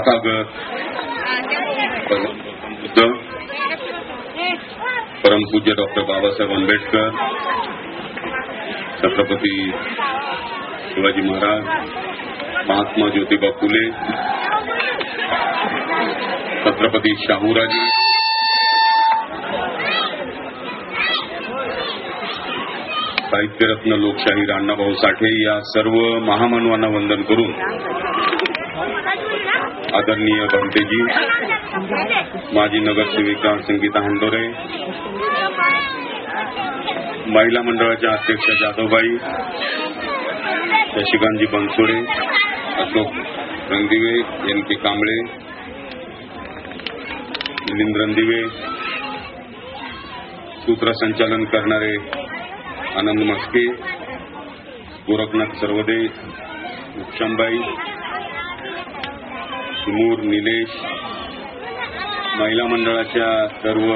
तथागत बुद्ध, परमपूज्य डॉक्टर बाबासाहेब आंबेडकर, छत्रपती शिवाजी महाराज, महात्मा ज्योतिबा फुले, छत्रपती शाहूराजे, साहित्यरत्न लोकशाहीर अण्णाभाऊ साठे या सर्व महामानवांना वंदन करून आदरणीय भंतेजी, माजी नगरसेविका संगीता हंडोरे, महिला मंडळाच्या अध्यक्ष जाधवबाई, शशिकांतजी बनसोडे, अशोक रंगदिवे, एन के कांबळे, मिलिंद रंदिवे, सूत्रसंचालन करणारे आनंद मस्के, गोरखनाथ सर्वदे, उपशांबाई, सुमूर, निलेश, महिला मंडळाच्या सर्व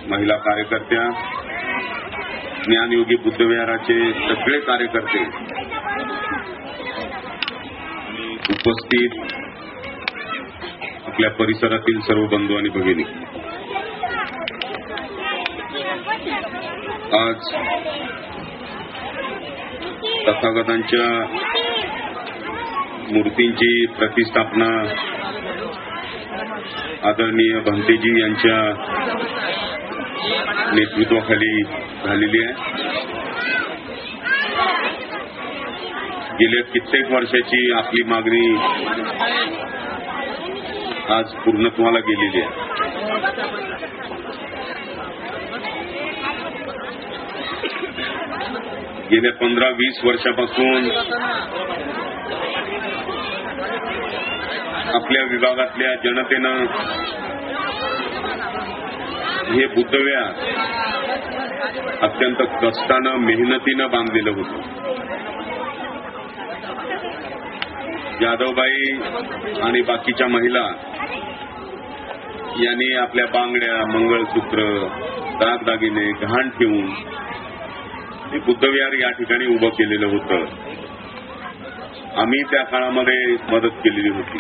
महिला कार्यकर्त्या, ज्ञानयोगी बुद्धविहाराचे सगळे कार्यकर्ते, उपस्थित आपल्या परिसरातील सर्व बंधू आणि भगिनी, आज तथागतांच्या मूर्तींची प्रतिष्ठापना आदरणीय भंतेजी यांच्या नेतृत्वाखाली झालेली आहे. गेल्या कित्येक वर्षाची आपली मागणी आज पूर्णत्वाला गेलेली आहे. गेल्या 15-20 वर्षापासून आपल्या विभागातल्या जनतेनं हे बुद्धविहार अत्यंत कष्टानं, मेहनतीनं बांधलेलं होतं. जाधवबाई आणि बाकीच्या महिला यांनी आपल्या बांगड्या, मंगळसूत्र, दागदागिने गहाण ठेवून हे बुद्धविहार या ठिकाणी उभं केलेलं होतं. आम्ही त्या काळामध्ये मदत केलेली होती.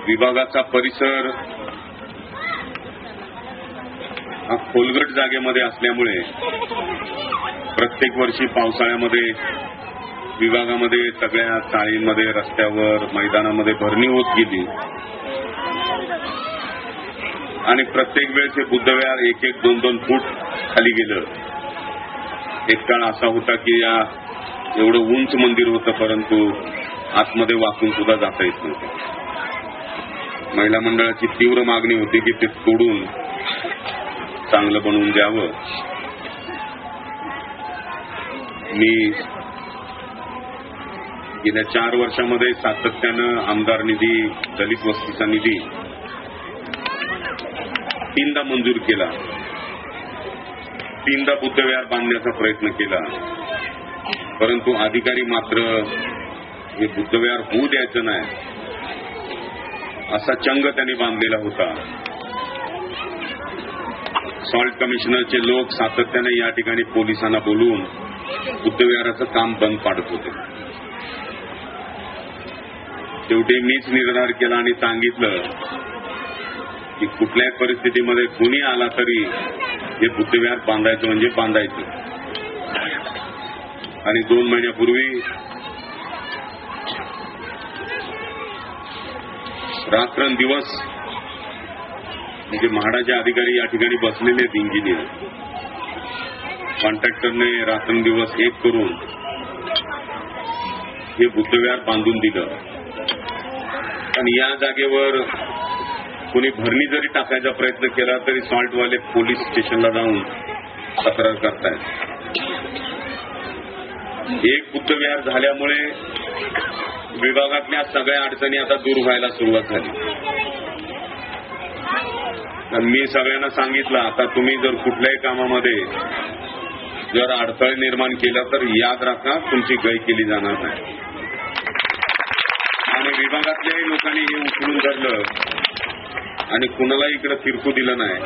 विभागाचा परिसर हा खोलगट जागेमध्ये असल्यामुळे प्रत्येक वर्षी पावसाळ्यामध्ये विभागामध्ये सगळ्या चाळींमध्ये, रस्त्यावर, मैदानामध्ये भरणी होत गेली आणि प्रत्येक वेळेस हे बुद्धविहार 1-1, 2-2 फूट खाली गेलं. एक काळ असा होता की या एवढं उंच मंदिर होतं, परंतु आतमध्ये वाकून सुद्धा जाता येत नव्हतं. महिला मंडळाची तीव्र मागणी होती की ते तोडून चांगलं बनवून द्यावं. मी गेल्या 4 वर्षामध्ये सातत्यानं आमदार निधी, दलित वस्तीचा निधी 3दा मंजूर केला. 3दा बुद्धविहार बांधण्याचा प्रयत्न केला, परंतु अधिकारी मात्र हे बुद्धविहार होऊ द्यायचं नाही असा चंग त्यांनी बांधलेला होता. सॉल्ट कमिशनरचे लोक सातत्याने या ठिकाणी पोलिसांना बोलवून बुद्धविहाराचं काम बंद पाडत होते. शेवटी मीच निर्धार केला आणि सांगितलं की कुठल्याही परिस्थितीमध्ये कुणी आला तरी हे बुद्धविहार बांधायचं म्हणजे बांधायचं. आणि 2 महिन्यापूर्वी रात्रंदिवस म्हणजे म्हाडाचे अधिकारी या ठिकाणी बसलेले आहेत, इंजिनियर, कॉन्ट्रॅक्टरने रात्रंदिवस एक करून हे बुद्धविहार बांधून दिलं. आणि या जागेवर कोणी भरणी जरी टाकायचा प्रयत्न केला तरी सॉल्टवाले पोलीस स्टेशनला जाऊन तक्रार करतायत. एक बुद्धविहार झाल्यामुळे विभागातल्या सगळ्या अडचणी आता दूर व्हायला सुरुवात झाली. मी सगळ्यांना सांगितलं, आता तुम्ही जर कुठल्याही कामामध्ये जर अडथळे निर्माण केला तर याद राखा, तुमची गय केली जाणार नाही. आणि विभागातल्याही लोकांनी हे उचलून धरलं आणि कुणालाही इकडे फिरकू दिलं नाही.